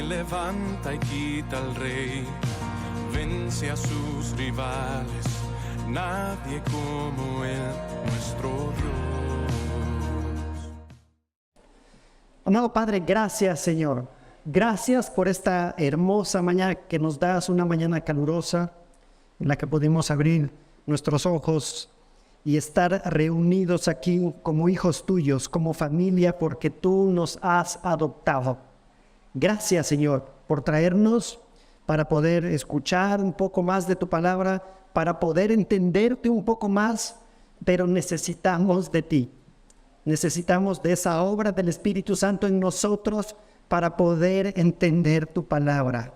levanta y quita al rey, vence a sus rivales, nadie como él, nuestro Dios. Amado Padre, gracias Señor. Gracias por esta hermosa mañana que nos das, una mañana calurosa en la que podemos abrir nuestros ojos y estar reunidos aquí como hijos tuyos, como familia, porque tú nos has adoptado. Gracias, Señor, por traernos para poder escuchar un poco más de tu palabra, para poder entenderte un poco más, pero necesitamos de ti. Necesitamos de esa obra del Espíritu Santo en nosotros para poder entender tu palabra.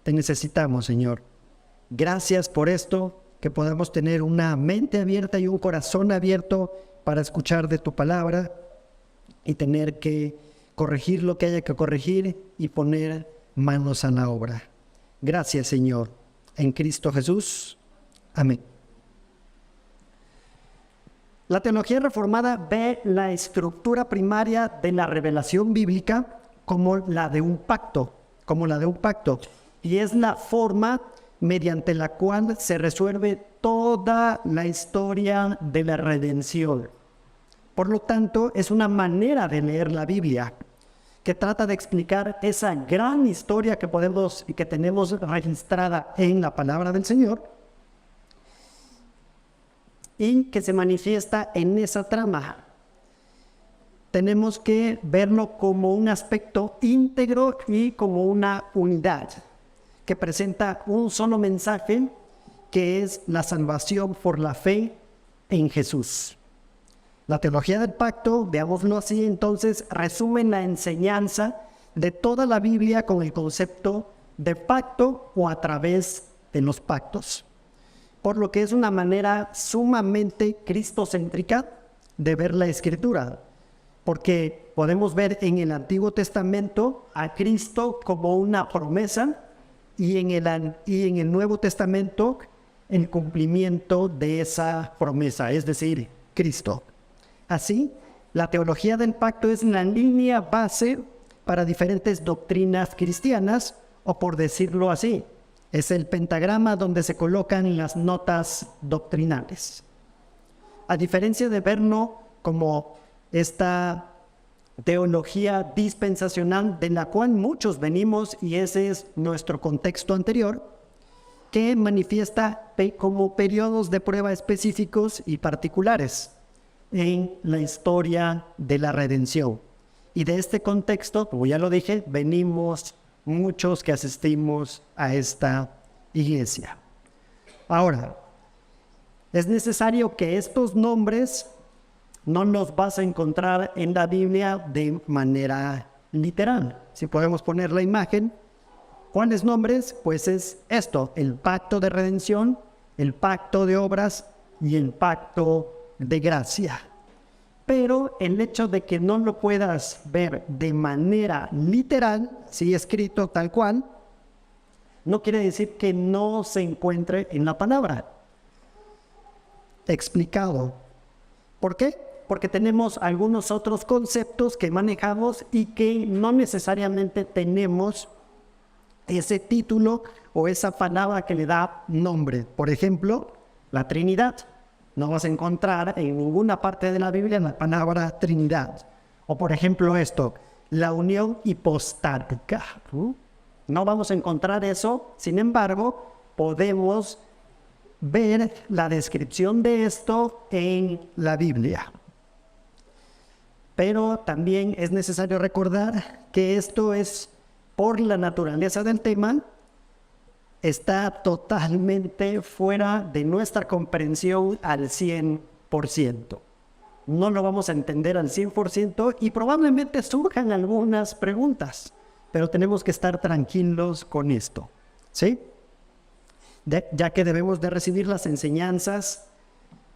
Te necesitamos, Señor. Gracias por esto, que podamos tener una mente abierta y un corazón abierto para escuchar de tu palabra y tener que corregir lo que haya que corregir y poner manos a la obra. Gracias, Señor. En Cristo Jesús. Amén. La teología reformada ve la estructura primaria de la revelación bíblica como la de un pacto, y es la forma mediante la cual se resuelve toda la historia de la redención. Por lo tanto, es una manera de leer la Biblia que trata de explicar esa gran historia que podemos y que tenemos registrada en la palabra del Señor y que se manifiesta en esa trama. Tenemos que verlo como un aspecto íntegro y como una unidad que presenta un solo mensaje, que es la salvación por la fe en Jesús. La teología del pacto, veámoslo así, entonces resume la enseñanza de toda la Biblia con el concepto de pacto o a través de los pactos, por lo que es una manera sumamente cristocéntrica de ver la Escritura, porque podemos ver en el Antiguo Testamento a Cristo como una promesa y en el Nuevo Testamento el cumplimiento de esa promesa, es decir, Cristo. Así, la teología del pacto es la línea base para diferentes doctrinas cristianas, o por decirlo así, es el pentagrama donde se colocan las notas doctrinales. A diferencia de verlo como esta teología dispensacional de la cual muchos venimos, y ese es nuestro contexto anterior, que manifiesta como periodos de prueba específicos y particulares en la historia de la redención. Y de este contexto, como ya lo dije, venimos muchos que asistimos a esta iglesia. Ahora, es necesario que estos nombres no los vas a encontrar en la Biblia de manera literal. Si podemos poner la imagen, ¿cuáles nombres? Pues es esto: el pacto de redención, el pacto de obras y el pacto de gracia. Pero el hecho de que no lo puedas ver de manera literal, sí escrito tal cual, no quiere decir que no se encuentre en la palabra explicado. ¿Por qué? Porque tenemos algunos otros conceptos que manejamos y que no necesariamente tenemos ese título o esa palabra que le da nombre. Por ejemplo, la Trinidad. No vas a encontrar en ninguna parte de la Biblia la palabra Trinidad. O por ejemplo esto, la unión hipostática. No vamos a encontrar eso. Sin embargo, podemos ver la descripción de esto en la Biblia. Pero también es necesario recordar que esto es, por la naturaleza del tema, está totalmente fuera de nuestra comprensión al 100%. No lo vamos a entender al 100% y probablemente surjan algunas preguntas, pero tenemos que estar tranquilos con esto, ¿sí? Ya que debemos de recibir las enseñanzas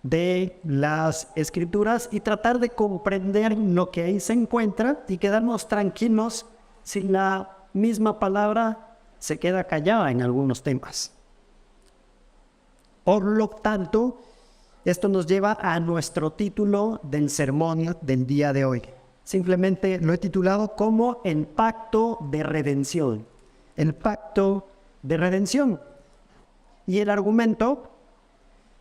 de las Escrituras y tratar de comprender lo que ahí se encuentra y quedarnos tranquilos si la misma palabra se queda callada en algunos temas. Por lo tanto, esto nos lleva a nuestro título del sermón del día de hoy. simplemente lo he titulado como el pacto de redención. El pacto de redención. Y el argumento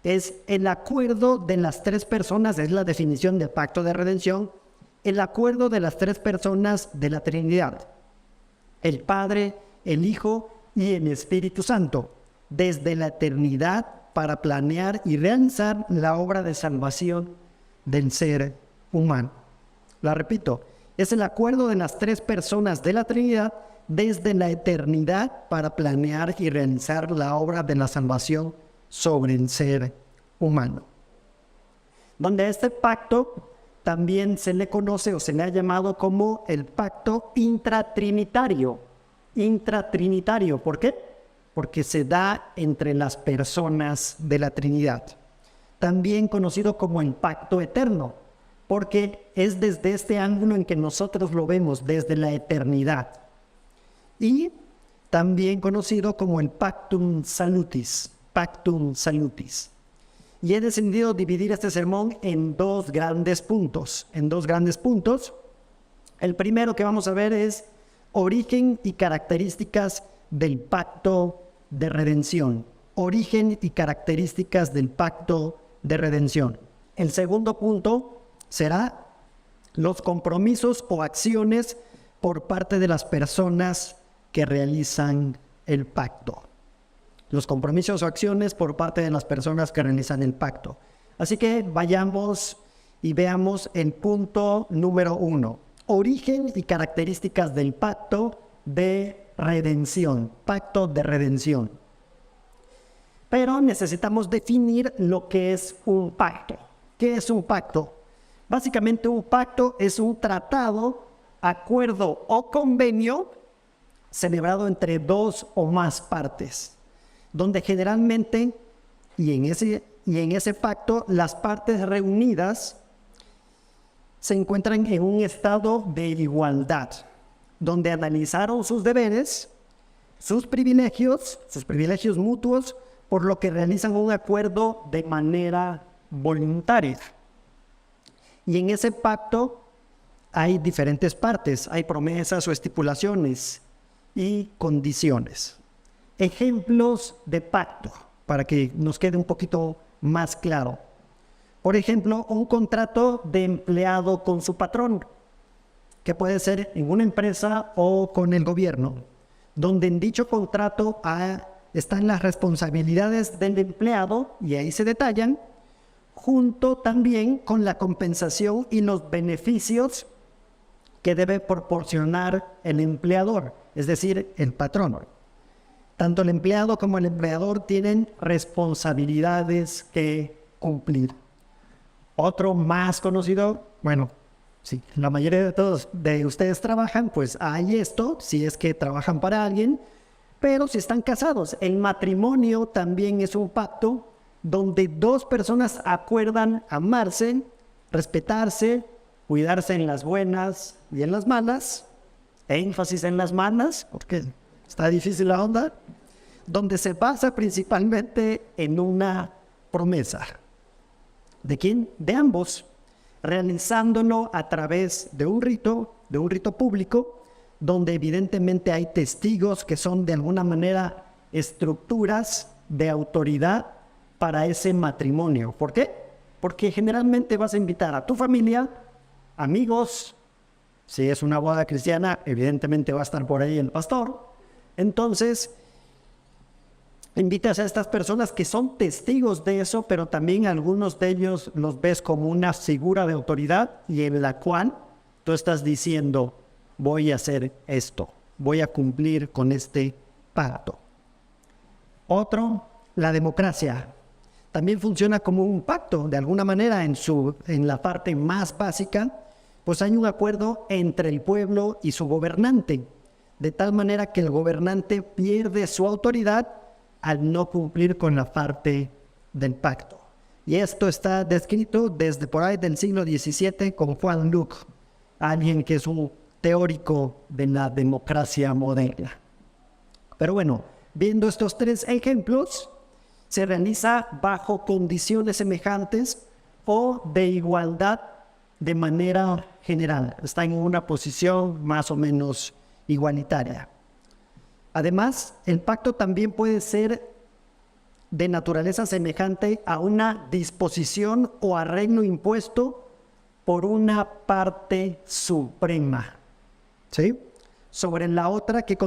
es el acuerdo de las tres personas, es la definición del pacto de redención, el acuerdo de las tres personas de la Trinidad, el Padre, el Hijo y el Espíritu Santo, desde la eternidad para planear y realizar la obra de salvación del ser humano. La repito, es el acuerdo de las tres personas de la Trinidad desde la eternidad para planear y realizar la obra de la salvación sobre el ser humano. Donde este pacto también se le conoce o se le ha llamado como el pacto intratrinitario. Intratrinitario, ¿por qué? Porque se da entre las personas de la Trinidad. También conocido como el pacto eterno, porque es desde este ángulo en que nosotros lo vemos, desde la eternidad. Y también conocido como el pactum salutis, pactum salutis. Y he decidido dividir este sermón en dos grandes puntos. El primero que vamos a ver es origen y características del pacto de redención. Origen y características del pacto de redención. El segundo punto será los compromisos o acciones por parte de las personas que realizan el pacto. Los compromisos o acciones por parte de las personas que realizan el pacto. Así que vayamos y veamos el punto número 1. Origen y características del pacto de redención. Pacto de redención. Pero necesitamos definir lo que es un pacto. ¿Qué es un pacto? Básicamente un pacto es un tratado, acuerdo o convenio celebrado entre dos o más partes, donde generalmente, y en ese pacto, las partes reunidas se encuentran en un estado de igualdad, donde analizaron sus deberes, sus privilegios mutuos, por lo que realizan un acuerdo de manera voluntaria. Y en ese pacto hay diferentes partes, hay promesas o estipulaciones y condiciones. Ejemplos de pacto, para que nos quede un poquito más claro. Por ejemplo, un contrato de empleado con su patrón, que puede ser en una empresa o con el gobierno, donde en dicho contrato están las responsabilidades del empleado, y ahí se detallan, junto también con la compensación y los beneficios que debe proporcionar el empleador, es decir, el patrón. Tanto el empleado como el empleador tienen responsabilidades que cumplir. Otro más conocido, bueno, sí, la mayoría de todos de ustedes trabajan, pues hay esto, si es que trabajan para alguien, pero si están casados, el matrimonio también es un pacto donde dos personas acuerdan amarse, respetarse, cuidarse en las buenas y en las malas, énfasis en las malas, porque está difícil la onda, donde se basa principalmente en una promesa. ¿De quién? De ambos, realizándolo a través de un rito público, donde evidentemente hay testigos que son de alguna manera estructuras de autoridad para ese matrimonio. ¿Por qué? Porque generalmente vas a invitar a tu familia, amigos. Si es una boda cristiana, evidentemente va a estar por ahí el pastor. Entonces, invitas a estas personas que son testigos de eso, pero también algunos de ellos los ves como una figura de autoridad y en la cual tú estás diciendo, voy a hacer esto, voy a cumplir con este pacto. Otro, la democracia. También funciona como un pacto, de alguna manera, en la parte más básica, pues hay un acuerdo entre el pueblo y su gobernante, de tal manera que el gobernante pierde su autoridad al no cumplir con la parte del pacto. Y esto está descrito desde por ahí del siglo XVII con Juan Locke, alguien que es un teórico de la democracia moderna. Pero bueno, viendo estos tres ejemplos, se realiza bajo condiciones semejantes o de igualdad de manera general, están en una posición más o menos igualitaria. Además, el pacto también puede ser de naturaleza semejante a una disposición o arreglo impuesto por una parte suprema, ¿sí?, sobre la otra que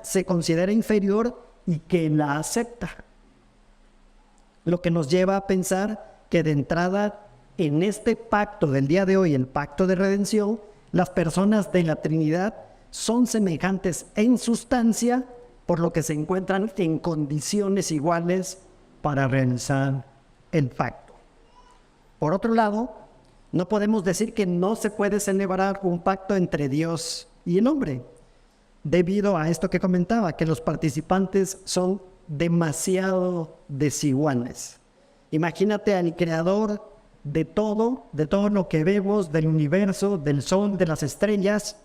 se considera inferior y que la acepta. Lo que nos lleva a pensar que de entrada en este pacto del día de hoy, el pacto de redención, las personas de la Trinidad son semejantes en sustancia, por lo que se encuentran en condiciones iguales para realizar el pacto. Por otro lado, no podemos decir que no se puede celebrar un pacto entre Dios y el hombre, debido a esto que comentaba, que los participantes son demasiado desiguales. Imagínate al creador de todo lo que vemos, del universo, del sol, de las estrellas,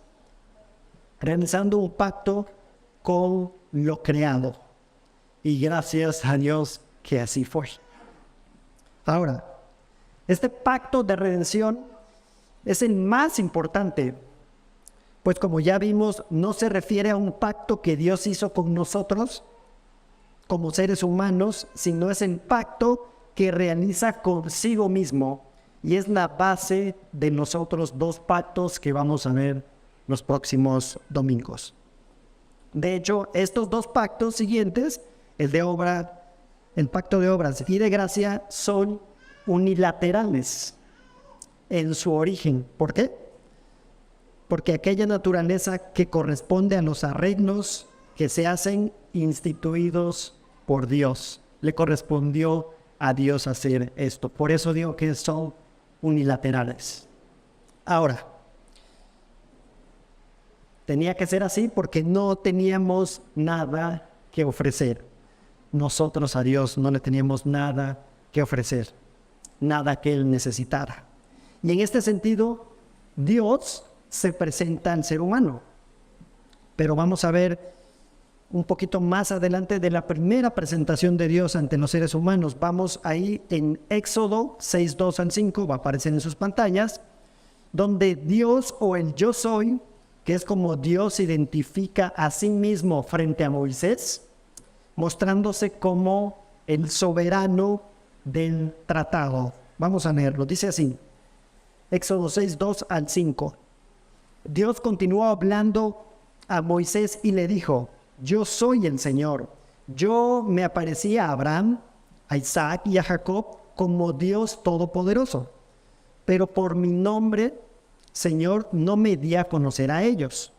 realizando un pacto con lo creado. Y gracias a Dios que así fue. Ahora, este pacto de redención es el más importante, pues como ya vimos, no se refiere a un pacto que Dios hizo con nosotros como seres humanos, sino es el pacto que realiza consigo mismo y es la base de los otros dos pactos que vamos a ver los próximos domingos. De hecho, estos dos pactos siguientes, el pacto de obras y de gracia, son unilaterales en su origen. ¿Por qué? Porque aquella naturaleza que corresponde a los arreglos que se hacen instituidos por Dios, le correspondió a Dios hacer esto. Por eso digo que son unilaterales. Ahora, tenía que ser así porque no teníamos nada que ofrecer. Nosotros a Dios no le teníamos nada que ofrecer, nada que Él necesitara. Y en este sentido, Dios se presenta al ser humano. Pero vamos a ver un poquito más adelante de la primera presentación de Dios ante los seres humanos. Vamos ahí en Éxodo 6:2 al 5, va a aparecer en sus pantallas, donde Dios, o el yo soy, que es como Dios se identifica a sí mismo frente a Moisés, mostrándose como el soberano del tratado. Vamos a leerlo, dice así, Éxodo 6:2 al 5. Dios continuó hablando a Moisés y le dijo: yo soy el Señor. Yo me aparecí a Abraham, a Isaac y a Jacob como Dios Todopoderoso. Pero por mi nombre, Señor, no me di a conocer a ellos.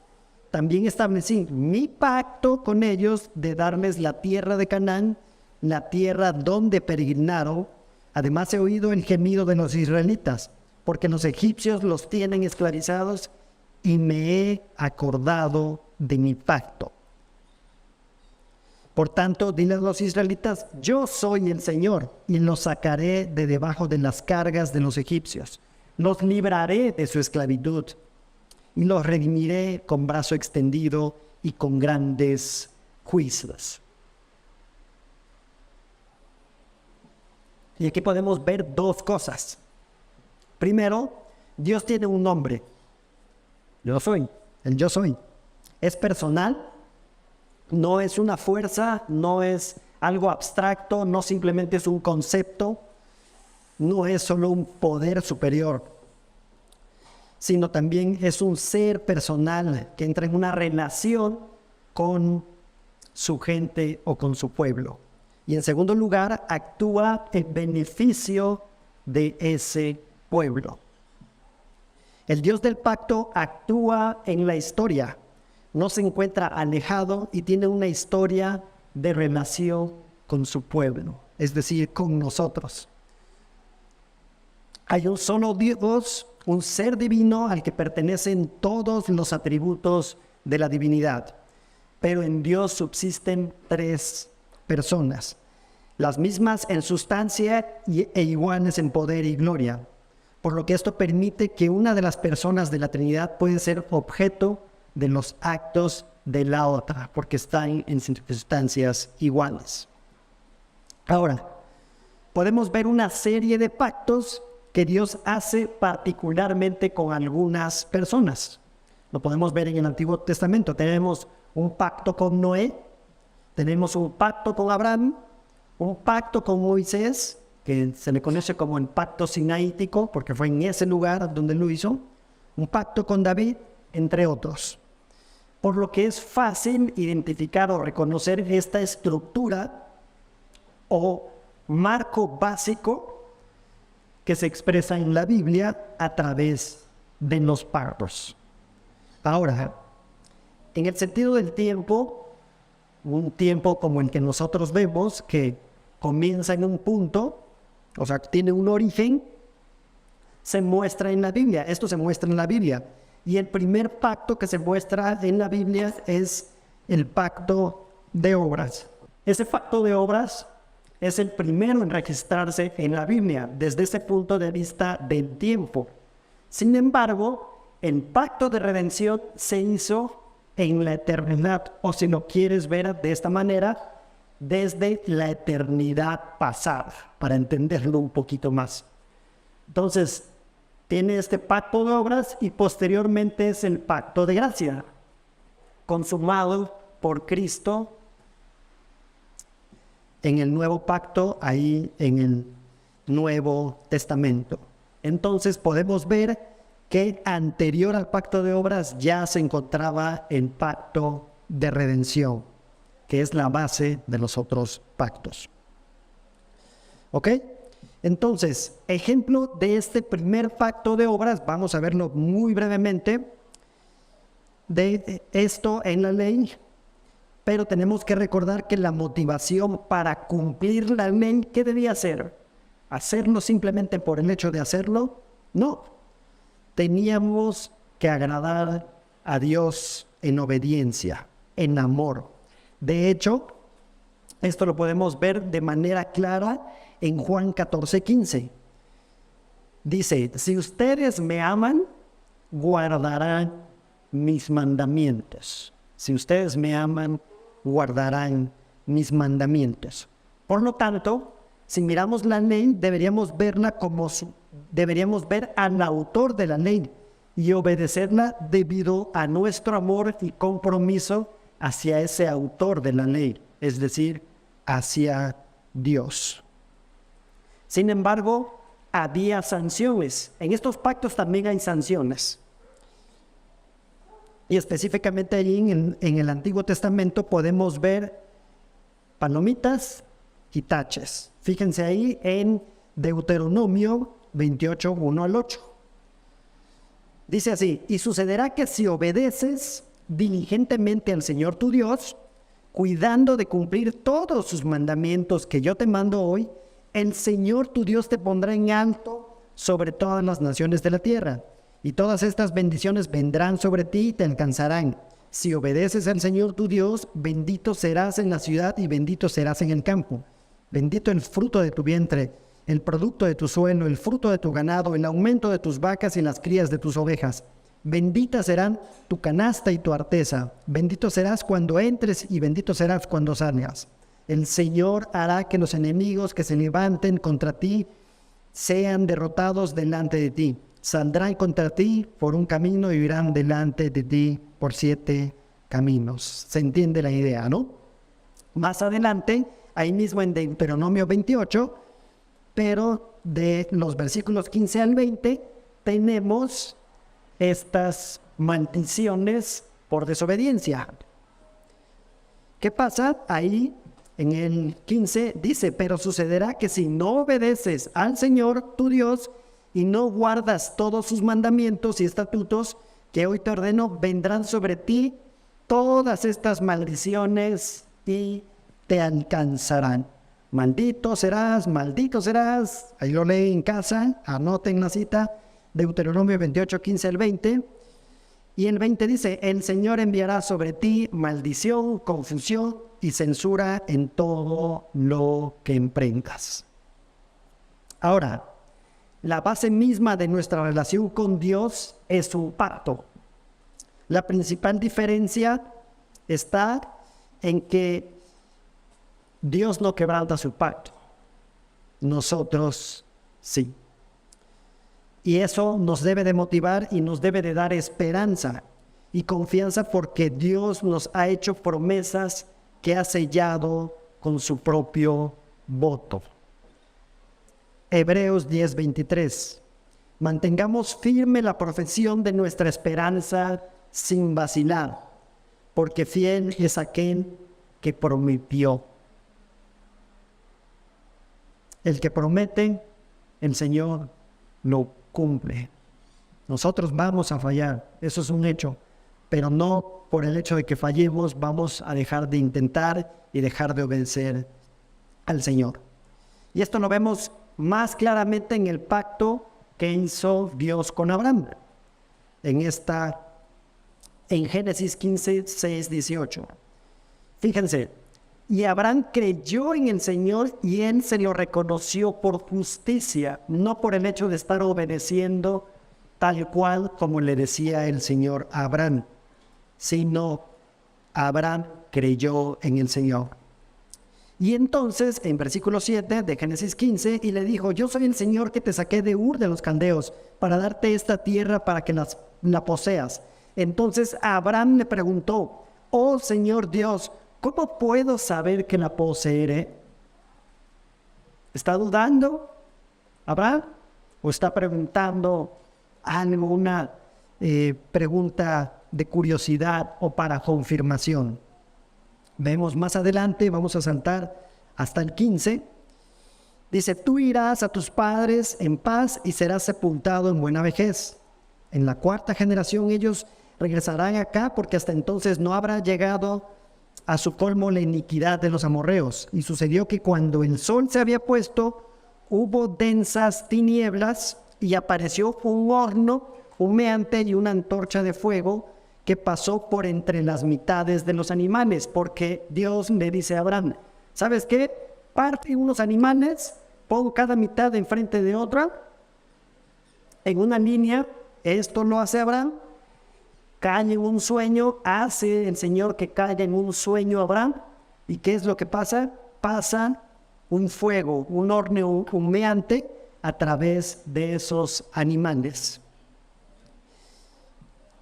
También establecí mi pacto con ellos de darles la tierra de Canaán, la tierra donde peregrinaron. Además he oído el gemido de los israelitas, porque los egipcios los tienen esclavizados, y me he acordado de mi pacto. Por tanto, dile a los israelitas: yo soy el Señor, y los sacaré de debajo de las cargas de los egipcios. Los libraré de su esclavitud, y los redimiré con brazo extendido y con grandes juicios. Y aquí podemos ver dos cosas. Primero, Dios tiene un nombre. Yo soy, el yo soy. Es personal. No es una fuerza, no es algo abstracto, no simplemente es un concepto, no es solo un poder superior, sino también es un ser personal que entra en una relación con su gente o con su pueblo. Y en segundo lugar, actúa en beneficio de ese pueblo. El Dios del pacto actúa en la historia. No se encuentra alejado y tiene una historia de relación con su pueblo, es decir, con nosotros. Hay un solo Dios, un ser divino al que pertenecen todos los atributos de la divinidad. Pero en Dios subsisten tres personas, las mismas en sustancia e iguales en poder y gloria. Por lo que esto permite que una de las personas de la Trinidad puede ser objeto de los actos de la otra, porque están en circunstancias iguales. Ahora, podemos ver una serie de pactos que Dios hace particularmente con algunas personas. Lo podemos ver en el Antiguo Testamento. Tenemos un pacto con Noé, tenemos un pacto con Abraham, un pacto con Moisés, que se le conoce como el pacto sinaítico, porque fue en ese lugar donde lo hizo, un pacto con David, entre otros. Por lo que es fácil identificar o reconocer esta estructura o marco básico que se expresa en la Biblia a través de los pactos. Ahora, en el sentido del tiempo, un tiempo como el que nosotros vemos, que comienza en un punto, o sea, tiene un origen, se muestra en la Biblia. Esto se muestra en la Biblia. Y el primer pacto que se muestra en la Biblia es el pacto de obras. Ese pacto de obras es el primero en registrarse en la Biblia, desde ese punto de vista del tiempo. Sin embargo, el pacto de redención se hizo en la eternidad, o si lo quieres ver de esta manera, desde la eternidad pasada, para entenderlo un poquito más. Entonces, tiene este pacto de obras y posteriormente es el pacto de gracia, consumado por Cristo en el nuevo pacto, ahí en el Nuevo Testamento. Entonces podemos ver que anterior al pacto de obras ya se encontraba el pacto de redención, que es la base de los otros pactos. ¿Ok? Entonces, ejemplo de este primer pacto de obras, vamos a verlo muy brevemente, de esto en la ley, pero tenemos que recordar que la motivación para cumplir la ley, ¿qué debía hacer? ¿Hacerlo simplemente por el hecho de hacerlo? No. Teníamos que agradar a Dios en obediencia, en amor. De hecho, esto lo podemos ver de manera clara en Juan 14:15. Dice, si ustedes me aman, guardarán mis mandamientos. Si ustedes me aman, guardarán mis mandamientos. Por lo tanto, si miramos la ley, deberíamos ver al autor de la ley y obedecerla debido a nuestro amor y compromiso hacia ese autor de la ley, es decir, hacia Dios. Sin embargo, había sanciones. En estos pactos también hay sanciones. Y específicamente allí en el Antiguo Testamento podemos ver palomitas y taches. Fíjense ahí en Deuteronomio 28, 1 al 8. Dice así, y sucederá que si obedeces diligentemente al Señor tu Dios, cuidando de cumplir todos sus mandamientos que yo te mando hoy, el Señor tu Dios te pondrá en alto sobre todas las naciones de la tierra, y todas estas bendiciones vendrán sobre ti y te alcanzarán. Si obedeces al Señor tu Dios, bendito serás en la ciudad y bendito serás en el campo. Bendito el fruto de tu vientre, el producto de tu suelo, el fruto de tu ganado, el aumento de tus vacas y las crías de tus ovejas. Bendita serán tu canasta y tu arteza. Bendito serás cuando entres y bendito serás cuando salgas. El Señor hará que los enemigos que se levanten contra ti sean derrotados delante de ti. Saldrán contra ti por un camino y irán delante de ti por 7 caminos. ¿Se entiende la idea, no? Más adelante, ahí mismo en Deuteronomio 28, pero de los versículos 15 al 20, tenemos estas maldiciones por desobediencia. ¿Qué pasa? Ahí en el 15 dice, pero sucederá que si no obedeces al Señor tu Dios y no guardas todos sus mandamientos y estatutos que hoy te ordeno, vendrán sobre ti todas estas maldiciones y te alcanzarán. Maldito serás, maldito serás. Ahí lo leen en casa, anoten la cita, Deuteronomio 28, 15 al 20. Y el 20 dice, el Señor enviará sobre ti maldición, confusión y censura en todo lo que emprendas. Ahora, la base misma de nuestra relación con Dios es un pacto. La principal diferencia está en que Dios no quebranta su pacto. Nosotros sí. Y eso nos debe de motivar y nos debe de dar esperanza y confianza porque Dios nos ha hecho promesas que ha sellado con su propio voto. Hebreos 10:23. Mantengamos firme la profesión de nuestra esperanza sin vacilar, porque fiel es aquel que prometió. El que promete, el Señor lo cumple. Nosotros vamos a fallar, eso es un hecho, pero no por el hecho de que fallemos vamos a dejar de intentar y dejar de obedecer al Señor. Y esto lo vemos más claramente en el pacto que hizo Dios con Abraham. En Génesis 15, 6, 18. Fíjense, y Abraham creyó en el Señor y él se lo reconoció por justicia, no por el hecho de estar obedeciendo tal cual como le decía el Señor a Abraham, sino Abraham creyó en el Señor. Y entonces, en versículo 7 de Génesis 15, y le dijo, yo soy el Señor que te saqué de Ur de los Caldeos para darte esta tierra para que la poseas. Entonces Abraham le preguntó, oh Señor Dios, ¿cómo puedo saber que la poseeré? ¿Está dudando Abraham? ¿O está preguntando alguna pregunta de curiosidad o para confirmación? Vemos más adelante, vamos a saltar hasta el 15. Dice, tú irás a tus padres en paz y serás sepultado en buena vejez. En la cuarta generación ellos regresarán acá porque hasta entonces no habrá llegado a su colmo la iniquidad de los amorreos. Y sucedió que cuando el sol se había puesto, hubo densas tinieblas y apareció un horno humeante y una antorcha de fuego que pasó por entre las mitades de los animales, porque Dios le dice a Abraham, ¿sabes qué? Parte unos animales, pon cada mitad enfrente de otra, en una línea. Esto lo hace Abraham, cae en un sueño, hace el Señor que caiga en un sueño Abraham. ¿Y qué es lo que pasa? Pasa un fuego, un horno humeante a través de esos animales.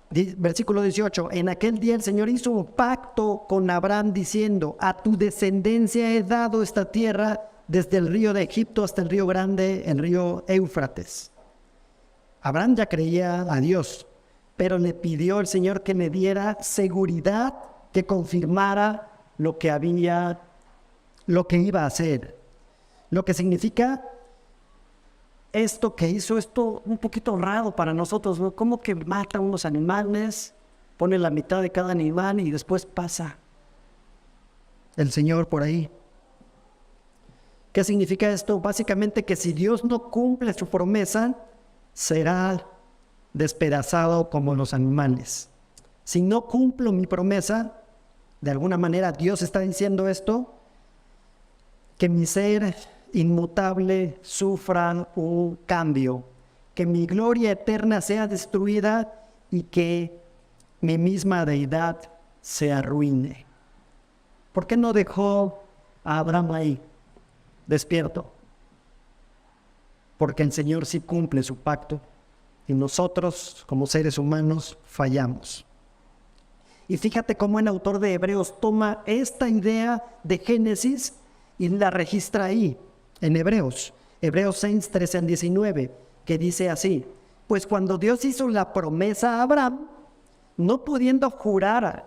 Versículo 18, en aquel día el Señor hizo un pacto con Abraham diciendo, a tu descendencia he dado esta tierra desde el río de Egipto hasta el río grande, el río Éufrates. Abraham ya creía a Dios, pero le pidió al Señor que le diera seguridad, que confirmara lo que iba a hacer. Lo que significa esto que hizo, esto un poquito raro para nosotros, ¿no? Como que mata unos animales, pone la mitad de cada animal y después pasa el Señor por ahí. ¿Qué significa esto? Básicamente que si Dios no cumple su promesa, será despedazado como los animales. Si no cumplo mi promesa, de alguna manera Dios está diciendo esto, que mi ser inmutable sufra un cambio, que mi gloria eterna sea destruida y que mi misma deidad se arruine. ¿Por qué no dejó a Abraham ahí, despierto? Porque el Señor sí cumple su pacto y nosotros, como seres humanos, fallamos. Y fíjate cómo el autor de Hebreos toma esta idea de Génesis y la registra ahí, en Hebreos 6, 13 al 19, que dice así, pues cuando Dios hizo la promesa a Abraham, no pudiendo jurar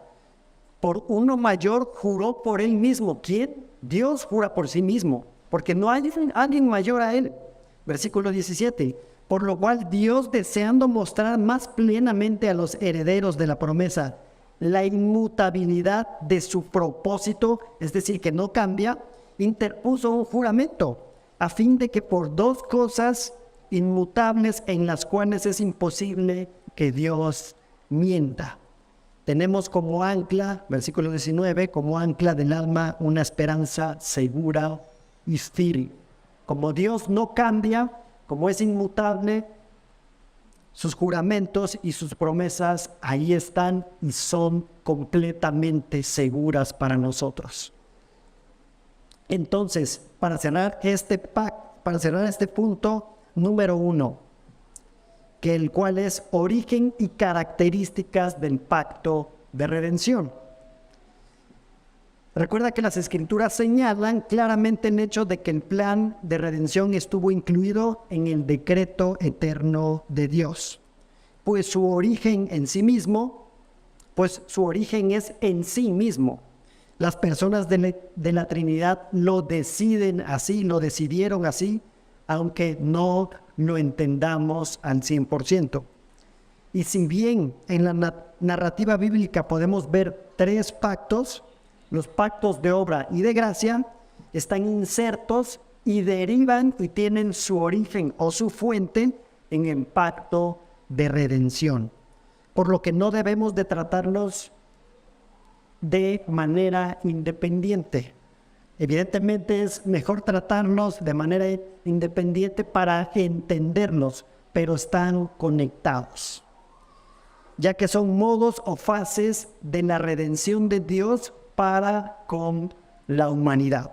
por uno mayor, juró por él mismo. ¿Quién? Dios jura por sí mismo, porque no hay alguien mayor a él. Versículo 17, por lo cual Dios, deseando mostrar más plenamente a los herederos de la promesa la inmutabilidad de su propósito, es decir, que no cambia, interpuso un juramento, a fin de que por dos cosas inmutables en las cuales es imposible que Dios mienta. Tenemos como ancla, versículo 19, como ancla del alma una esperanza segura y firme. Como Dios no cambia, como es inmutable, sus juramentos y sus promesas ahí están y son completamente seguras para nosotros. Entonces, para cerrar este punto número 1, que el cual es origen y características del pacto de redención. Recuerda que las Escrituras señalan claramente el hecho de que el plan de redención estuvo incluido en el decreto eterno de Dios, pues su origen es en sí mismo. Las personas de la Trinidad lo deciden así, lo decidieron así, aunque no lo entendamos al 100%. Y si bien en la narrativa bíblica podemos ver 3 pactos, los pactos de obra y de gracia están insertos y derivan y tienen su origen o su fuente en el pacto de redención. Por lo que no debemos de tratarlos de manera independiente. Evidentemente es mejor tratarlos de manera independiente para entenderlos, pero están conectados, ya que son modos o fases de la redención de Dios para con la humanidad.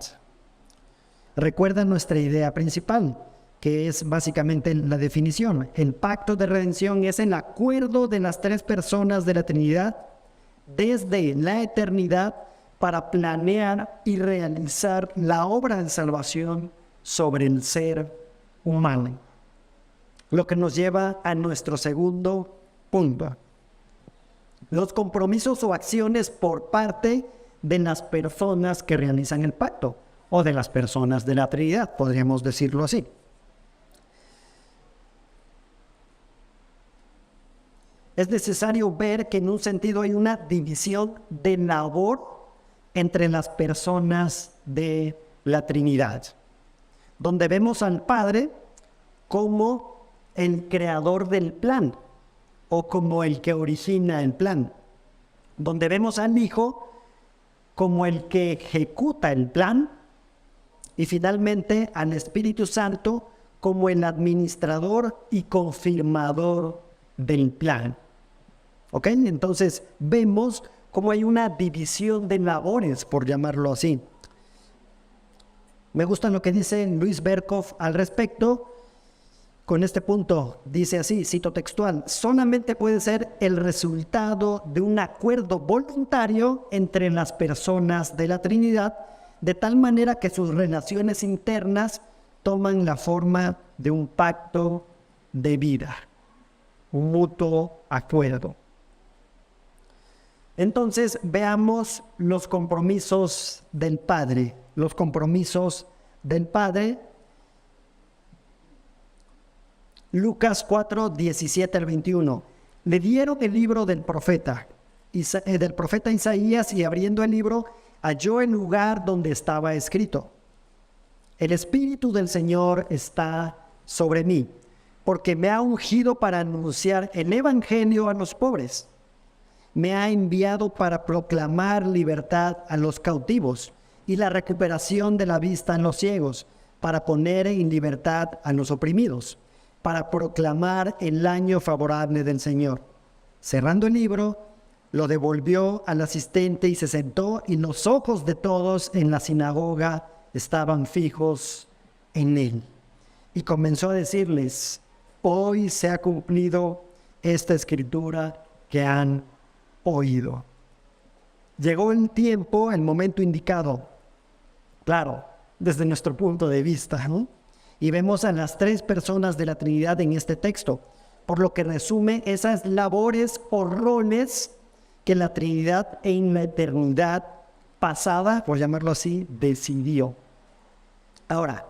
Recuerda nuestra idea principal, que es básicamente la definición. El pacto de redención es el acuerdo de las 3 personas de la Trinidad desde la eternidad para planear y realizar la obra de salvación sobre el ser humano. Lo que nos lleva a nuestro segundo punto. Los compromisos o acciones por parte de las personas que realizan el pacto, o de las personas de la Trinidad, podríamos decirlo así. Es necesario ver que en un sentido hay una división de labor entre las personas de la Trinidad, donde vemos al Padre como el creador del plan, o como el que origina el plan, donde vemos al Hijo como el que ejecuta el plan, y finalmente al Espíritu Santo como el administrador y confirmador del plan. ¿Ok? Entonces vemos cómo hay una división de labores, por llamarlo así. Me gusta lo que dice Luis Berkhoff al respecto. Con este punto dice así, cito textual: solamente puede ser el resultado de un acuerdo voluntario entre las personas de la Trinidad, de tal manera que sus relaciones internas toman la forma de un pacto de vida, un mutuo acuerdo. Entonces veamos los compromisos del Padre. Los compromisos del Padre. Lucas 4, 17 al 21. Le dieron el libro del profeta Isaías, y abriendo el libro halló el lugar donde estaba escrito: el Espíritu del Señor está sobre mí, porque me ha ungido para anunciar el evangelio a los pobres. Me ha enviado para proclamar libertad a los cautivos y la recuperación de la vista a los ciegos, para poner en libertad a los oprimidos, para proclamar el año favorable del Señor. Cerrando el libro, lo devolvió al asistente y se sentó, y los ojos de todos en la sinagoga estaban fijos en él. Y comenzó a decirles: hoy se ha cumplido esta escritura que han oído. Llegó el tiempo, el momento indicado, claro, desde nuestro punto de vista, ¿no? Y vemos a las 3 personas de la Trinidad en este texto, por lo que resume esas labores o roles que la Trinidad en la eternidad pasada, por llamarlo así, decidió. Ahora,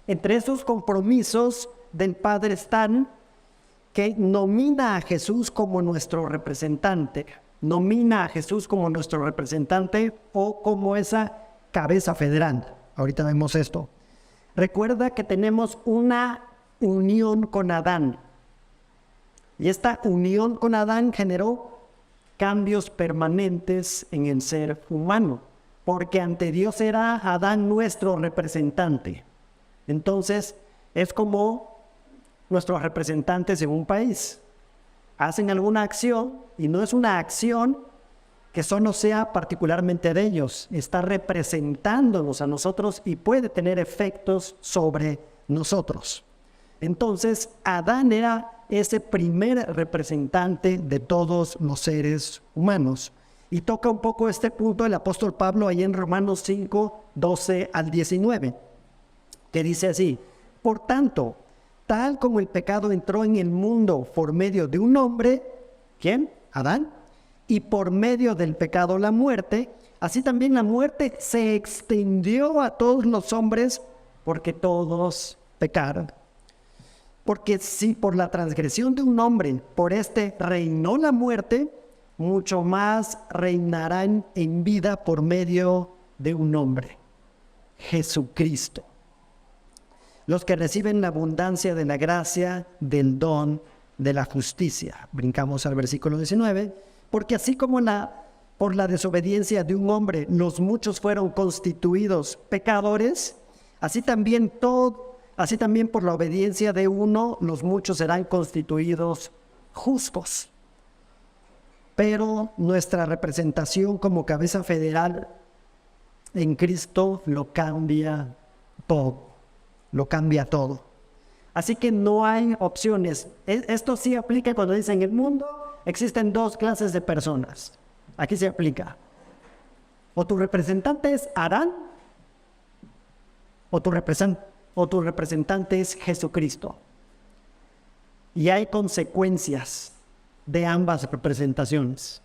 entre esos compromisos del Padre están que nomina a Jesús como nuestro representante. Nomina a Jesús como nuestro representante o como esa cabeza federal. Ahorita vemos esto. Recuerda que tenemos una unión con Adán. Y esta unión con Adán generó cambios permanentes en el ser humano, porque ante Dios era Adán nuestro representante. Entonces, es como nuestros representantes en un país. Hacen alguna acción y no es una acción que solo sea particularmente de ellos, está representándonos a nosotros y puede tener efectos sobre nosotros. Entonces, Adán era ese primer representante de todos los seres humanos. Y toca un poco este punto el apóstol Pablo ahí en Romanos 5, 12 al 19, que dice así: por tanto, tal como el pecado entró en el mundo por medio de un hombre, ¿quién? Adán, y por medio del pecado la muerte, así también la muerte se extendió a todos los hombres porque todos pecaron. Porque si por la transgresión de un hombre, por este reinó la muerte, mucho más reinarán en vida por medio de un hombre, Jesucristo. Los que reciben la abundancia de la gracia, del don, de la justicia. Brincamos al versículo 19. Porque así como por la desobediencia de un hombre los muchos fueron constituidos pecadores, así también por la obediencia de uno los muchos serán constituidos justos. Pero nuestra representación como cabeza federal en Cristo lo cambia todo. Lo cambia todo. Así que no hay opciones. Esto sí aplica cuando dicen en el mundo existen dos clases de personas. Aquí se aplica. O tu representante es Adán, o tu representante es Jesucristo. Y hay consecuencias de ambas representaciones.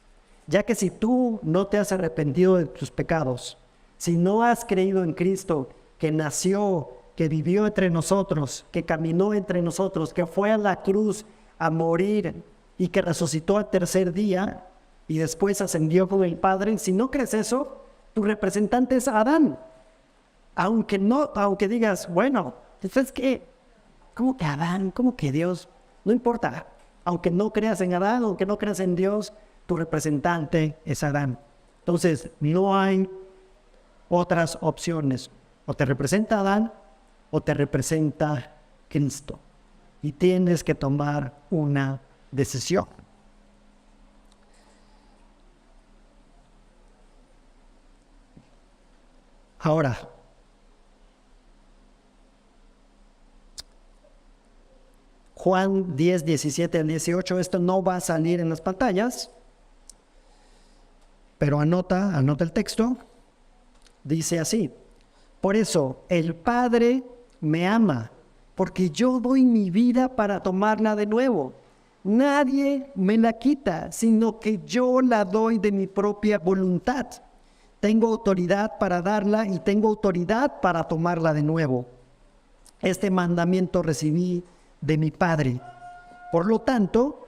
Ya que si tú no te has arrepentido de tus pecados, si no has creído en Cristo, que nació, que vivió entre nosotros, que caminó entre nosotros, que fue a la cruz a morir y que resucitó al tercer día y después ascendió con el Padre, si no crees eso, tu representante es Adán. Aunque digas, bueno, entonces ¿qué? ¿Cómo que Adán? ¿Cómo que Dios? No importa. Aunque no creas en Adán, aunque no creas en Dios, tu representante es Adán. Entonces, no hay otras opciones. O te representa Adán o te representa Cristo. Y tienes que tomar una decisión. Ahora, Juan 10, 17 al 18, esto no va a salir en las pantallas, pero anota el texto. Dice así: por eso el Padre me ama, porque yo doy mi vida para tomarla de nuevo. Nadie me la quita, sino que yo la doy de mi propia voluntad. Tengo autoridad para darla y tengo autoridad para tomarla de nuevo. Este mandamiento recibí de mi Padre. Por lo tanto,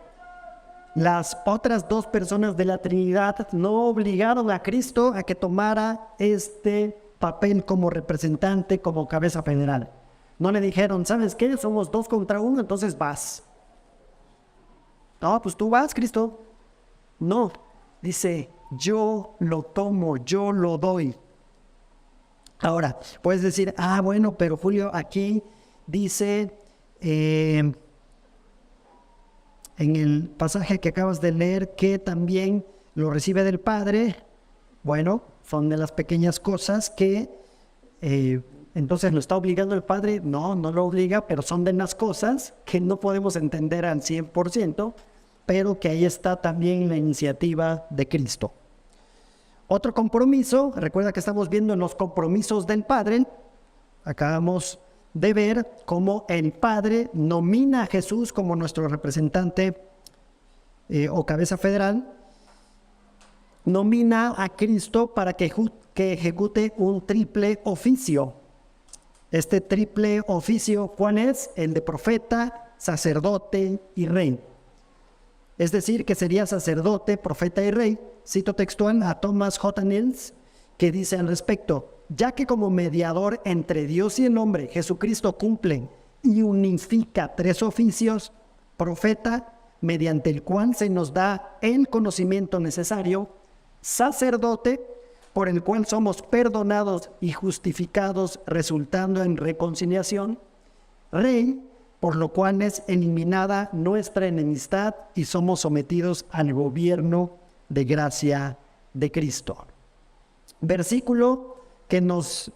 las otras dos personas de la Trinidad no obligaron a Cristo a que tomara este papel como representante, como cabeza federal. No le dijeron, ¿sabes qué? Somos 2 contra 1, entonces vas. No, pues tú vas, Cristo. No, dice, yo lo tomo, yo lo doy. Ahora, puedes decir, bueno, pero Julio, aquí dice, en el pasaje que acabas de leer, que también lo recibe del Padre. Bueno, son de las pequeñas cosas que entonces lo está obligando el Padre. No lo obliga, pero son de las cosas que no podemos entender al 100%, pero que ahí está también la iniciativa de Cristo. Otro compromiso, recuerda que estamos viendo los compromisos del Padre. Acabamos de ver cómo el Padre nomina a Jesús como nuestro representante o cabeza federal. Nomina a Cristo para que ejecute un triple oficio. Este triple oficio, ¿cuál es? El de profeta, sacerdote y rey. Es decir, que sería sacerdote, profeta y rey. Cito textual a Thomas J. Niels, que dice al respecto: ya que como mediador entre Dios y el hombre, Jesucristo cumple y unifica 3 oficios: profeta, mediante el cual se nos da el conocimiento necesario; sacerdote, por el cual somos perdonados y justificados, resultando en reconciliación; rey, por lo cual es eliminada nuestra enemistad y somos sometidos al gobierno de gracia de Cristo. Versículo que nos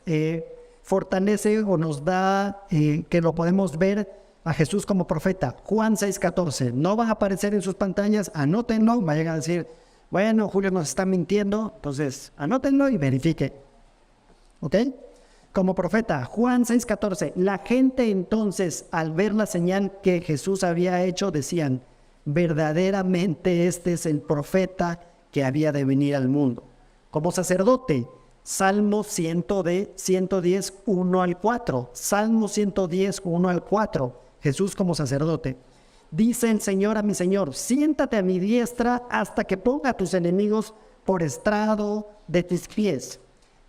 fortalece o nos da, que lo podemos ver a Jesús como profeta. Juan 6:14. No van a aparecer en sus pantallas, anótenlo, vayan a decir, bueno, Julio nos está mintiendo, entonces anótenlo y verifiquen. ¿Ok? Como profeta, Juan 6:14. La gente entonces, al ver la señal que Jesús había hecho, decían, verdaderamente este es el profeta que había de venir al mundo. Como sacerdote, Salmo 110, 1 al 4. Salmo 110, 1 al 4. Jesús como sacerdote. Dice el Señor a mi Señor, siéntate a mi diestra hasta que ponga a tus enemigos por estrado de tus pies.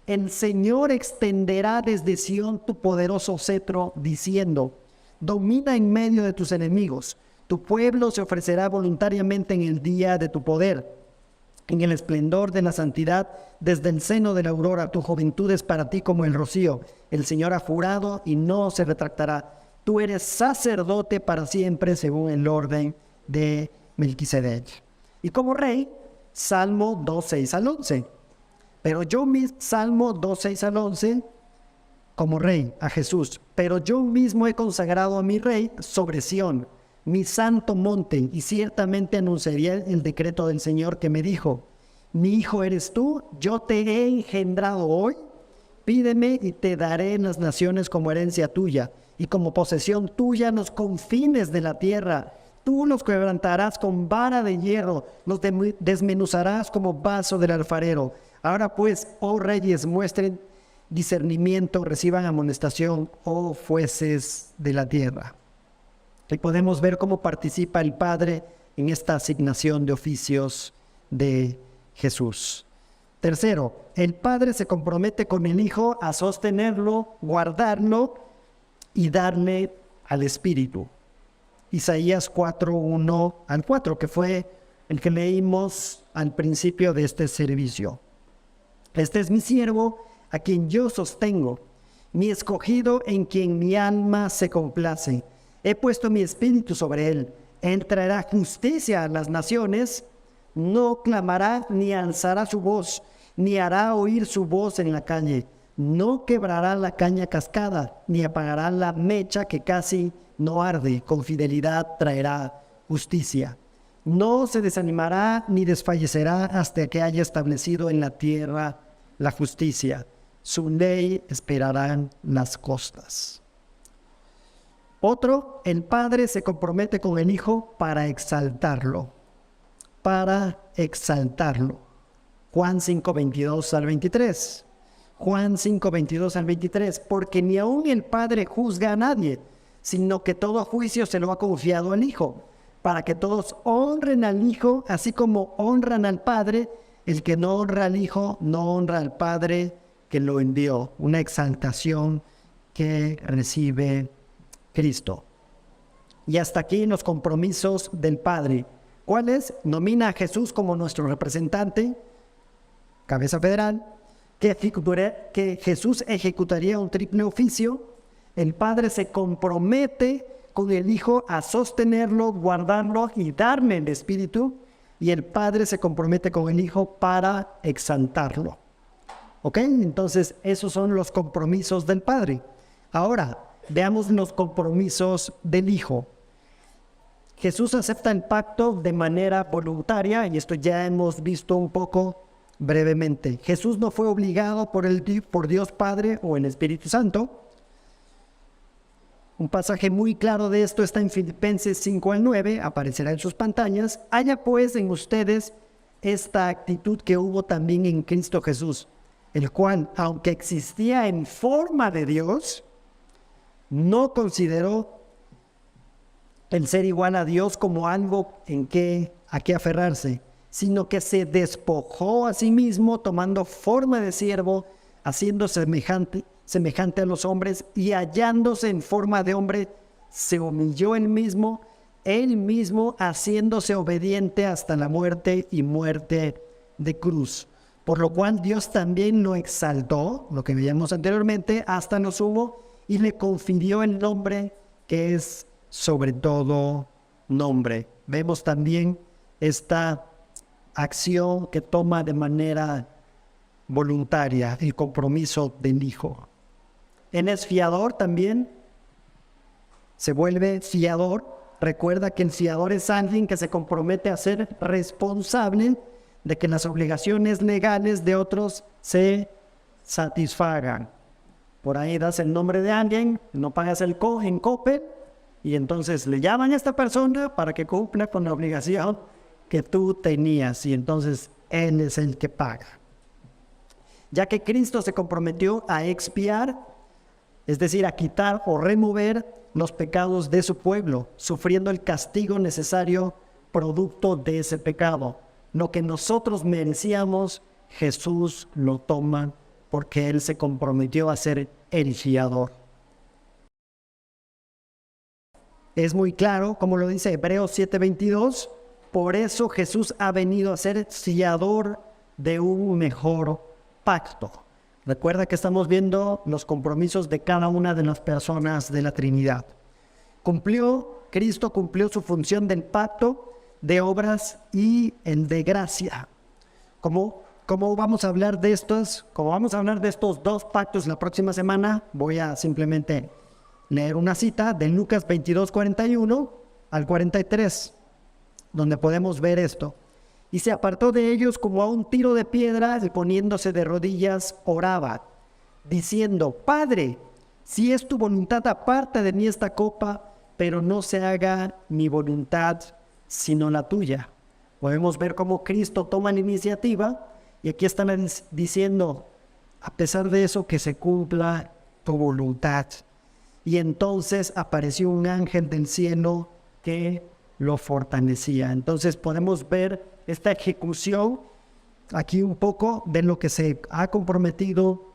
El Señor extenderá desde Sión tu poderoso cetro, diciendo, domina en medio de tus enemigos. Tu pueblo se ofrecerá voluntariamente en el día de tu poder. En el esplendor de la santidad, desde el seno de la aurora, tu juventud es para ti como el rocío. El Señor ha jurado y no se retractará. Tú eres sacerdote para siempre según el orden de Melquisedec. Y como rey, Salmo 2:6 al 11. Pero yo mismo, Salmo 2:6 al 11, como rey, a Jesús. Pero yo mismo he consagrado a mi rey sobre Sión, mi santo monte, y ciertamente anunciaré el decreto del Señor que me dijo, mi hijo eres tú, yo te he engendrado hoy, pídeme y te daré las naciones como herencia tuya, y como posesión tuya los confines de la tierra. Tú los quebrantarás con vara de hierro, los desmenuzarás como vaso del alfarero. Ahora pues, oh reyes, muestren discernimiento, reciban amonestación, oh jueces de la tierra. Y podemos ver cómo participa el Padre en esta asignación de oficios de Jesús. Tercero, el Padre se compromete con el Hijo a sostenerlo, guardarlo y darle al Espíritu. Isaías 4:1 al 4, que fue el que leímos al principio de este servicio. Este es mi siervo, a quien yo sostengo, mi escogido en quien mi alma se complace. He puesto mi espíritu sobre él. Él traerá justicia a las naciones. No clamará ni alzará su voz, ni hará oír su voz en la calle. No quebrará la caña cascada, ni apagará la mecha que casi no arde. Con fidelidad traerá justicia. No se desanimará ni desfallecerá hasta que haya establecido en la tierra la justicia. Su ley esperarán las costas. Otro, el Padre se compromete con el Hijo para exaltarlo. Para exaltarlo. Juan 5:22 al 23. Juan 5:22 al 23. Porque ni aun el Padre juzga a nadie, sino que todo juicio se lo ha confiado al Hijo, para que todos honren al Hijo, así como honran al Padre. El que no honra al Hijo, no honra al Padre que lo envió. Una exaltación que recibe Cristo. Y hasta aquí los compromisos del Padre. ¿Cuáles? Nomina a Jesús como nuestro representante, cabeza federal, que Jesús ejecutaría un triple oficio. El Padre se compromete con el Hijo a sostenerlo, guardarlo y darle el Espíritu. Y el Padre se compromete con el Hijo para exaltarlo. ¿Ok? Entonces, esos son los compromisos del Padre. Ahora, veamos los compromisos del Hijo. Jesús acepta el pacto de manera voluntaria, y esto ya hemos visto un poco brevemente. Jesús no fue obligado por Dios Padre o el Espíritu Santo. Un pasaje muy claro de esto está en Filipenses 5 al 9, aparecerá en sus pantallas. Haya pues en ustedes esta actitud que hubo también en Cristo Jesús, el cual, aunque existía en forma de Dios, no consideró el ser igual a Dios como algo a qué aferrarse, sino que se despojó a sí mismo, tomando forma de siervo, haciendo semejante a los hombres, y hallándose en forma de hombre, se humilló él mismo haciéndose obediente hasta la muerte y muerte de cruz. Por lo cual Dios también lo exaltó, lo que veíamos anteriormente, hasta lo sumo, y le confirió el nombre que es sobre todo nombre. Vemos también esta acción que toma de manera voluntaria el compromiso del Hijo. Él es fiador también se vuelve fiador. Recuerda que el fiador es alguien que se compromete a ser responsable de que las obligaciones legales de otros se satisfagan. Por ahí das el nombre de alguien, no pagas el en Coppel, y entonces le llaman a esta persona para que cumpla con la obligación que tú tenías, y entonces él es el que paga. Ya que Cristo se comprometió a expiar, es decir, a quitar o remover los pecados de su pueblo, sufriendo el castigo necesario producto de ese pecado. Lo que nosotros merecíamos, Jesús lo toma porque Él se comprometió a ser el fiador. Es muy claro, como lo dice Hebreos 7:22, por eso Jesús ha venido a ser fiador de un mejor pacto. Recuerda que estamos viendo los compromisos de cada una de las personas de la Trinidad. Cristo cumplió su función del pacto de obras y el de gracia. ¿Cómo vamos a hablar de estos? Como vamos a hablar de estos dos pactos la próxima semana, voy a simplemente leer una cita de Lucas 22:41 al 43, donde podemos ver esto. Y se apartó de ellos como a un tiro de piedra, y poniéndose de rodillas oraba, diciendo: Padre, si es tu voluntad, aparte de mí esta copa, pero no se haga mi voluntad, sino la tuya. Podemos ver cómo Cristo toma la iniciativa, y aquí están diciendo, a pesar de eso, que se cumpla tu voluntad. Y entonces apareció un ángel del cielo que lo fortalecía. Entonces podemos ver esta ejecución aquí un poco de lo que se ha comprometido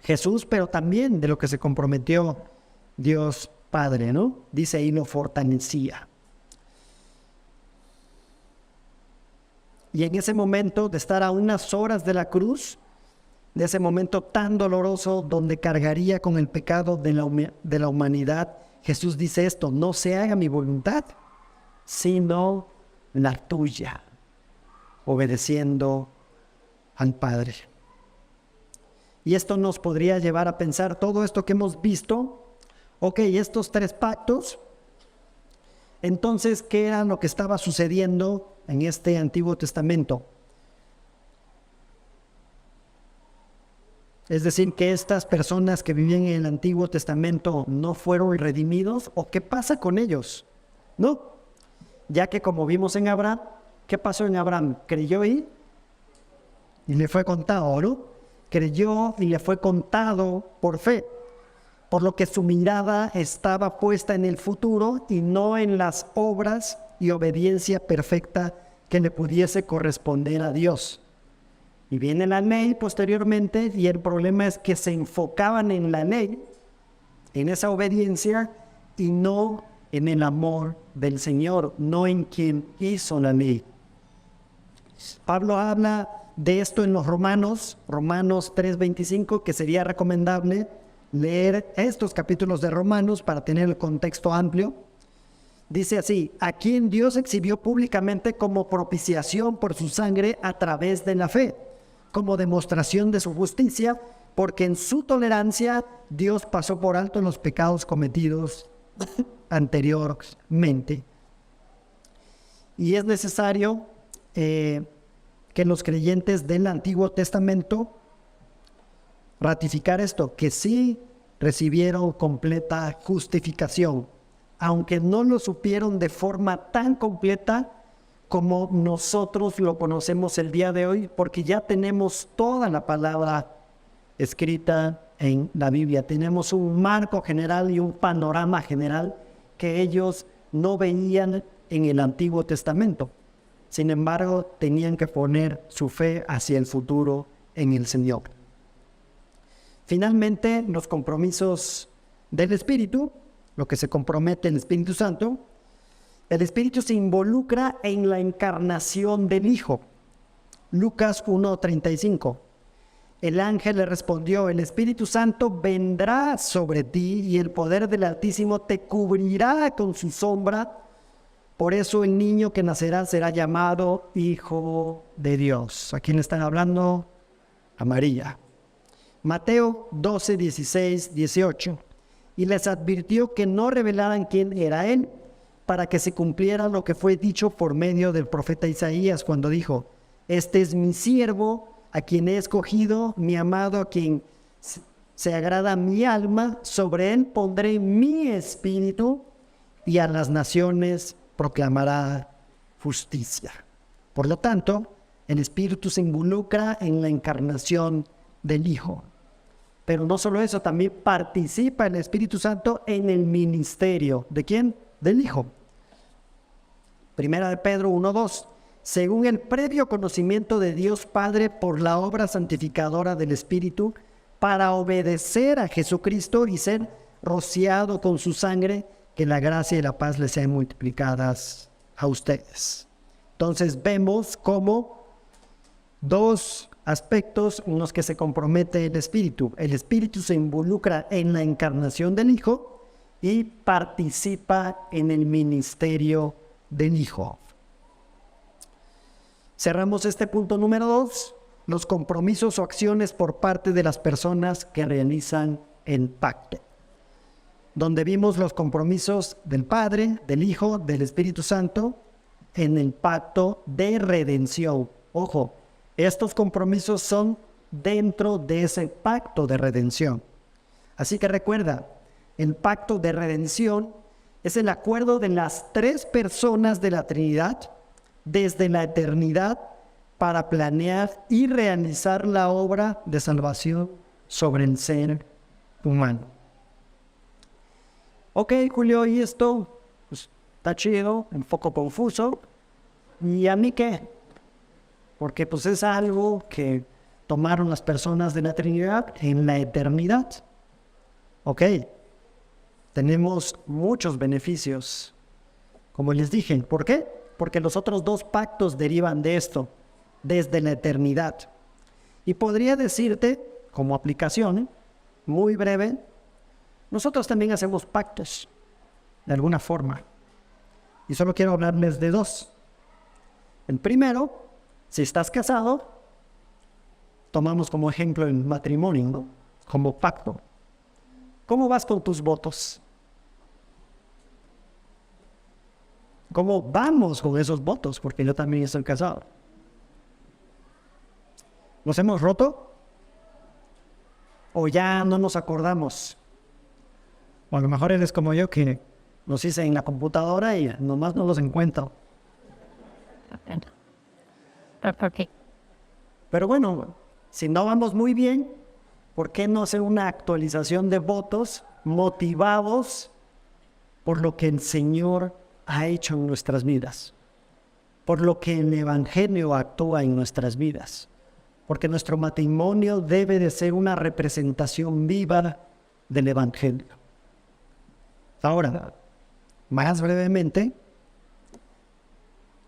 Jesús, pero también de lo que se comprometió Dios Padre, ¿no? Dice ahí, lo fortalecía. Y en ese momento de estar a unas horas de la cruz, de ese momento tan doloroso donde cargaría con el pecado de la humanidad, Jesús dice esto: no se haga mi voluntad, sino la tuya, obedeciendo al Padre. Y esto nos podría llevar a pensar todo esto que hemos visto. Ok, estos tres pactos. Entonces, ¿qué era lo que estaba sucediendo en este Antiguo Testamento? Es decir, que estas personas que vivían en el Antiguo Testamento no fueron redimidos, ¿o qué pasa con ellos? No, ya que como vimos en Abraham, ¿qué pasó en Abraham? Creyó y le fue contado, ¿no? Creyó y le fue contado por fe, por lo que su mirada estaba puesta en el futuro y no en las obras y obediencia perfecta que le pudiese corresponder a Dios. Y viene la ley posteriormente, y el problema es que se enfocaban en la ley, en esa obediencia, y no en el amor del Señor, no en quien hizo la ley. Pablo habla de esto en los Romanos 3:25, que sería recomendable leer estos capítulos de Romanos para tener el contexto amplio. Dice así: a quien Dios exhibió públicamente como propiciación por su sangre a través de la fe, como demostración de su justicia, porque en su tolerancia Dios pasó por alto los pecados cometidos anteriormente. Y es necesario que los creyentes del Antiguo Testamento ratificar esto, que sí recibieron completa justificación, aunque no lo supieron de forma tan completa como nosotros lo conocemos el día de hoy, porque ya tenemos toda la palabra escrita en la Biblia. Tenemos un marco general y un panorama general que ellos no veían en el Antiguo Testamento. Sin embargo, tenían que poner su fe hacia el futuro en el Señor. Finalmente, los compromisos del Espíritu, lo que se compromete el Espíritu Santo. El Espíritu se involucra en la encarnación del Hijo. Lucas 1:35. El ángel le respondió: el Espíritu Santo vendrá sobre ti y el poder del Altísimo te cubrirá con su sombra. Por eso el niño que nacerá será llamado Hijo de Dios. ¿A quién le están hablando? A María. Mateo 12:16-18. y les advirtió que no revelaran quién era él, para que se cumpliera lo que fue dicho por medio del profeta Isaías cuando dijo: este es mi siervo, a quien he escogido, mi amado, a quien se agrada mi alma, sobre él pondré mi espíritu, y a las naciones proclamará justicia. Por lo tanto, el Espíritu se involucra en la encarnación del Hijo. Pero no solo eso, también participa el Espíritu Santo en el ministerio. ¿De quién? Del Hijo. Primera de Pedro 1:2. Según el previo conocimiento de Dios Padre por la obra santificadora del Espíritu, para obedecer a Jesucristo y ser rociado con su sangre, que la gracia y la paz les sean multiplicadas a ustedes. Entonces vemos cómo dos aspectos en los que se compromete el Espíritu. El Espíritu se involucra en la encarnación del Hijo y participa en el ministerio del Hijo. Cerramos este punto número 2, los compromisos o acciones por parte de las personas que realizan el pacto, donde vimos los compromisos del Padre, del Hijo, del Espíritu Santo en el pacto de redención. Ojo, estos compromisos son dentro de ese pacto de redención. Así que recuerda, el pacto de redención es el acuerdo de las tres personas de la Trinidad desde la eternidad para planear y realizar la obra de salvación sobre el ser humano. Ok, Julio, y esto pues, está chido, un poco confuso. ¿Y a mí qué? Porque pues es algo que tomaron las personas de la Trinidad en la eternidad. Ok, tenemos muchos beneficios, como les dije. ¿Por qué? Porque los otros dos pactos derivan de esto, desde la eternidad. Y podría decirte, como aplicación, muy breve, nosotros también hacemos pactos, de alguna forma. Y solo quiero hablarles de dos. El primero, si estás casado, tomamos como ejemplo el matrimonio, ¿no? Como pacto. ¿Cómo vas con tus votos? ¿Cómo vamos con esos votos? Porque yo también estoy casado. ¿Los hemos roto? ¿O ya no nos acordamos? O a lo mejor eres como yo, que los hice en la computadora y nomás no los encuentro. Pero bueno, si no vamos muy bien, ¿por qué no hacer una actualización de votos motivados por lo que el Señor ha hecho en nuestras vidas? Por lo que el Evangelio actúa en nuestras vidas. Porque nuestro matrimonio debe de ser una representación viva del Evangelio. Ahora, más brevemente,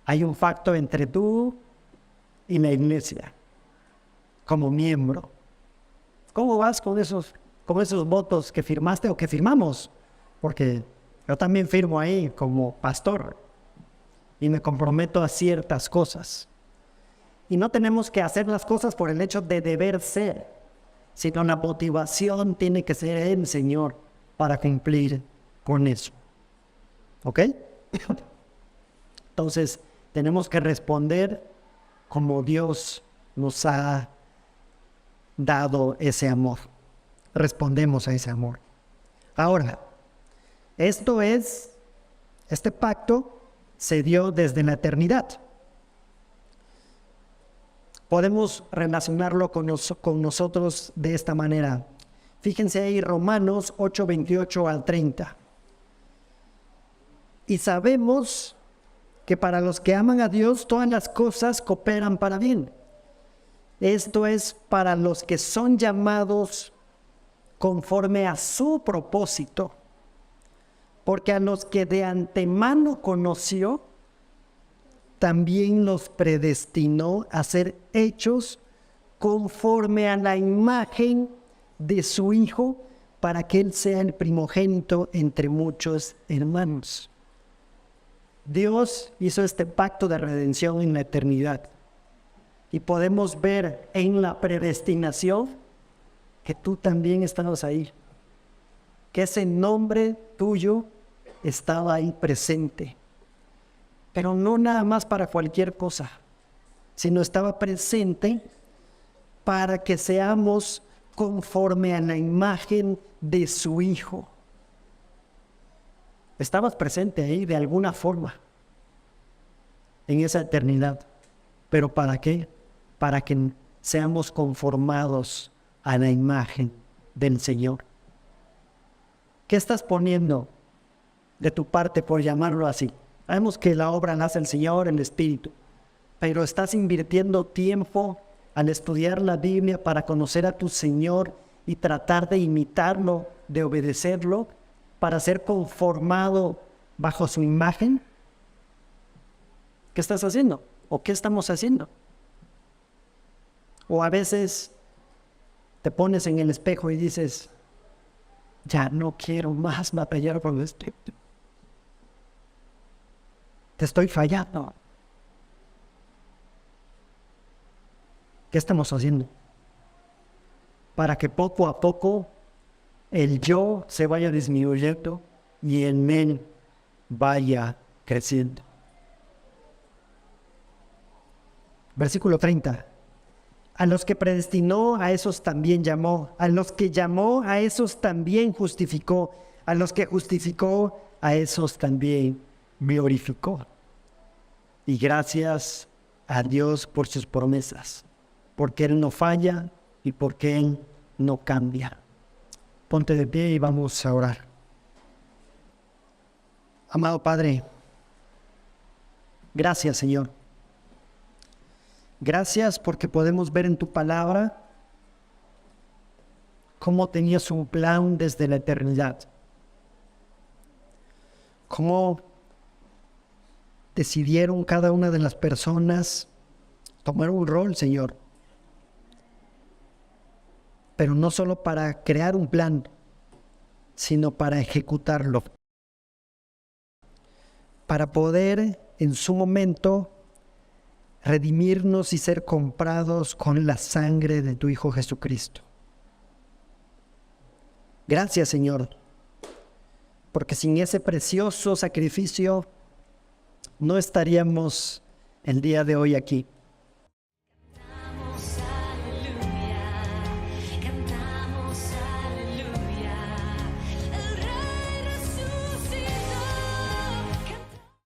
hay un pacto entre tú y la iglesia, como miembro. ¿Cómo vas con esos votos que firmaste o que firmamos? Porque yo también firmo ahí como pastor y me comprometo a ciertas cosas. Y no tenemos que hacer las cosas por el hecho de deber ser, sino la motivación tiene que ser el Señor para cumplir con eso. ¿Ok? Entonces, tenemos que responder como Dios nos ha dado ese amor. Respondemos a ese amor. Ahora, este pacto se dio desde la eternidad. Podemos relacionarlo con nosotros de esta manera. Fíjense ahí Romanos 8:28 al 30. Y sabemos que para los que aman a Dios todas las cosas cooperan para bien. Esto es para los que son llamados conforme a su propósito. Porque a los que de antemano conoció, también los predestinó a ser hechos conforme a la imagen de su Hijo, para que Él sea el primogénito entre muchos hermanos. Dios hizo este pacto de redención en la eternidad. Y podemos ver en la predestinación que tú también estabas ahí. que ese nombre tuyo estaba ahí presente. Pero no nada más para cualquier cosa, sino estaba presente para que seamos conforme a la imagen de su Hijo. Estabas presente ahí de alguna forma, en esa eternidad. ¿Pero para qué? Para que seamos conformados a la imagen del Señor. ¿Qué estás poniendo de tu parte, por llamarlo así? Sabemos que la obra la hace el Señor, el Espíritu, pero estás invirtiendo tiempo al estudiar la Biblia para conocer a tu Señor y tratar de imitarlo, de obedecerlo, para ser conformado bajo su imagen. ¿Qué estás haciendo? ¿O qué estamos haciendo? O a veces te pones en el espejo y dices, ya no quiero más batallar con esto. Te estoy fallando. ¿Qué estamos haciendo? Para que poco a poco el yo se vaya disminuyendo y el men vaya creciendo. Versículo 30. A los que predestinó, a esos también llamó. A los que llamó, a esos también justificó. A los que justificó, a esos también glorificó. Y gracias a Dios por sus promesas, porque Él no falla y porque Él no cambia. Ponte de pie y vamos a orar. Amado Padre, gracias, Señor. Gracias porque podemos ver en tu palabra cómo tenías un plan desde la eternidad. Cómo decidieron cada una de las personas tomar un rol, Señor. Pero no solo para crear un plan, sino para ejecutarlo. Para poder en su momento redimirnos y ser comprados con la sangre de tu Hijo Jesucristo. Gracias, Señor, porque sin ese precioso sacrificio no estaríamos el día de hoy aquí.